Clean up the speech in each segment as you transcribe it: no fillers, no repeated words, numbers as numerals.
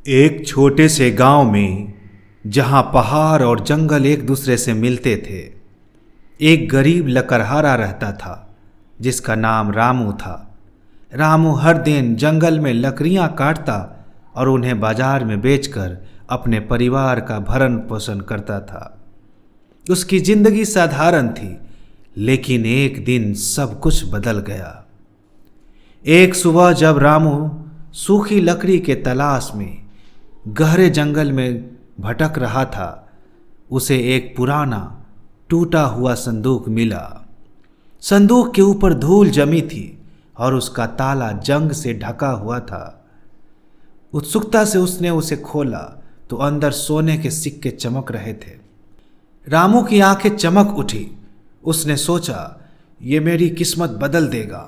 एक छोटे से गांव में, जहां पहाड़ और जंगल एक दूसरे से मिलते थे, एक गरीब लकड़हारा रहता था जिसका नाम रामू था। रामू हर दिन जंगल में लकड़ियां काटता और उन्हें बाजार में बेचकर अपने परिवार का भरण पोषण करता था। उसकी जिंदगी साधारण थी, लेकिन एक दिन सब कुछ बदल गया। एक सुबह जब रामू सूखी लकड़ी के तलाश में गहरे जंगल में भटक रहा था, उसे एक पुराना टूटा हुआ संदूक मिला। संदूक के ऊपर धूल जमी थी और उसका ताला जंग से ढका हुआ था। उत्सुकता से उसने उसे खोला तो अंदर सोने के सिक्के चमक रहे थे। रामू की आंखें चमक उठी। उसने सोचा, ये मेरी किस्मत बदल देगा।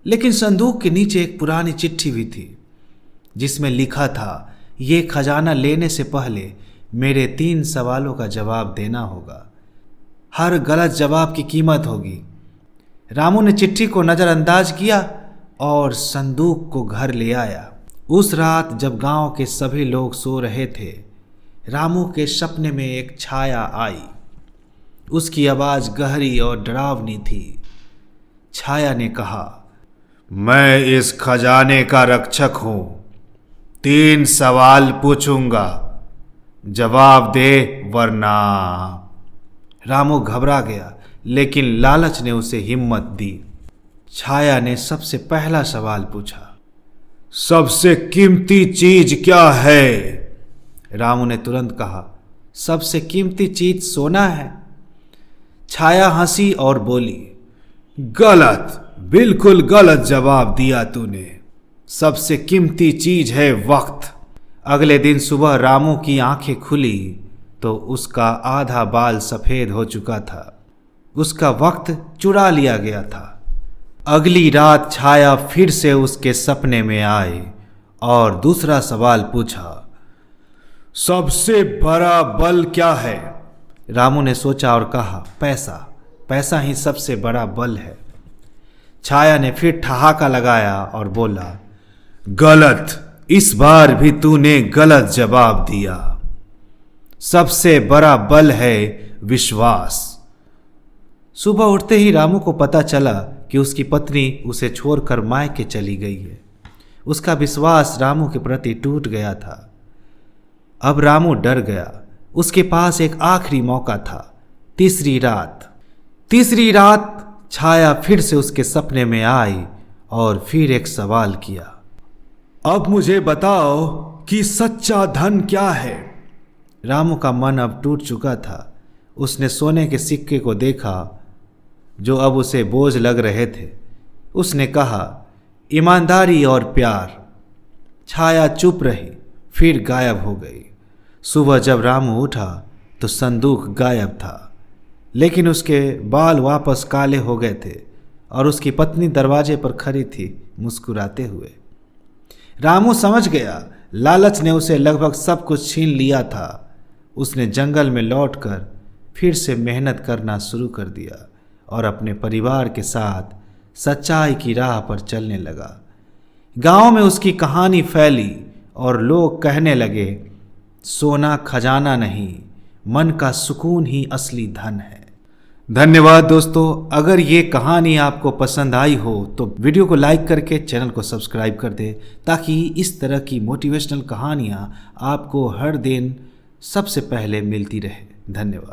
लेकिन संदूक के नीचे एक पुरानी चिट्ठी भी थी, जिसमें लिखा था, ये खजाना लेने से पहले मेरे 3 सवालों का जवाब देना होगा। हर गलत जवाब की कीमत होगी। रामू ने चिट्ठी को नज़रअंदाज किया और संदूक को घर ले आया। उस रात जब गांव के सभी लोग सो रहे थे, रामू के सपने में एक छाया आई। उसकी आवाज़ गहरी और डरावनी थी। छाया ने कहा, मैं इस खजाने का रक्षक हूं। 3 सवाल पूछूंगा, जवाब दे वरना। रामू घबरा गया, लेकिन लालच ने उसे हिम्मत दी। छाया ने सबसे पहला सवाल पूछा, सबसे कीमती चीज क्या है? रामू ने तुरंत कहा, सबसे कीमती चीज सोना है। छाया हंसी और बोली, गलत, बिल्कुल गलत जवाब दिया तूने। सबसे कीमती चीज है वक्त। अगले दिन सुबह रामू की आंखें खुली तो उसका आधा बाल सफेद हो चुका था। उसका वक्त चुरा लिया गया था। अगली रात छाया फिर से उसके सपने में आई और दूसरा सवाल पूछा, सबसे बड़ा बल क्या है? रामू ने सोचा और कहा, पैसा। पैसा ही सबसे बड़ा बल है। छाया ने फिर ठहाका लगाया और बोला, गलत, इस बार भी तूने गलत जवाब दिया। सबसे बड़ा बल है विश्वास। सुबह उठते ही रामू को पता चला कि उसकी पत्नी उसे छोड़कर मायके चली गई है। उसका विश्वास रामू के प्रति टूट गया था। अब रामू डर गया। उसके पास एक आखिरी मौका था। तीसरी रात छाया फिर से उसके सपने में आई और फिर एक सवाल किया, अब मुझे बताओ कि सच्चा धन क्या है? रामू का मन अब टूट चुका था। उसने सोने के सिक्के को देखा जो अब उसे बोझ लग रहे थे। उसने कहा, ईमानदारी और प्यार। छाया चुप रही, फिर गायब हो गई। सुबह जब रामू उठा तो संदूक गायब था, लेकिन उसके बाल वापस काले हो गए थे और उसकी पत्नी दरवाजे पर खड़ी थी, मुस्कुराते हुए। रामू समझ गया, लालच ने उसे लगभग सब कुछ छीन लिया था। उसने जंगल में लौटकर फिर से मेहनत करना शुरू कर दिया और अपने परिवार के साथ सच्चाई की राह पर चलने लगा। गांव में उसकी कहानी फैली और लोग कहने लगे, सोना खजाना नहीं, मन का सुकून ही असली धन है। धन्यवाद दोस्तों। अगर ये कहानी आपको पसंद आई हो तो वीडियो को लाइक करके चैनल को सब्सक्राइब कर दें, ताकि इस तरह की मोटिवेशनल कहानियाँ आपको हर दिन सबसे पहले मिलती रहे। धन्यवाद।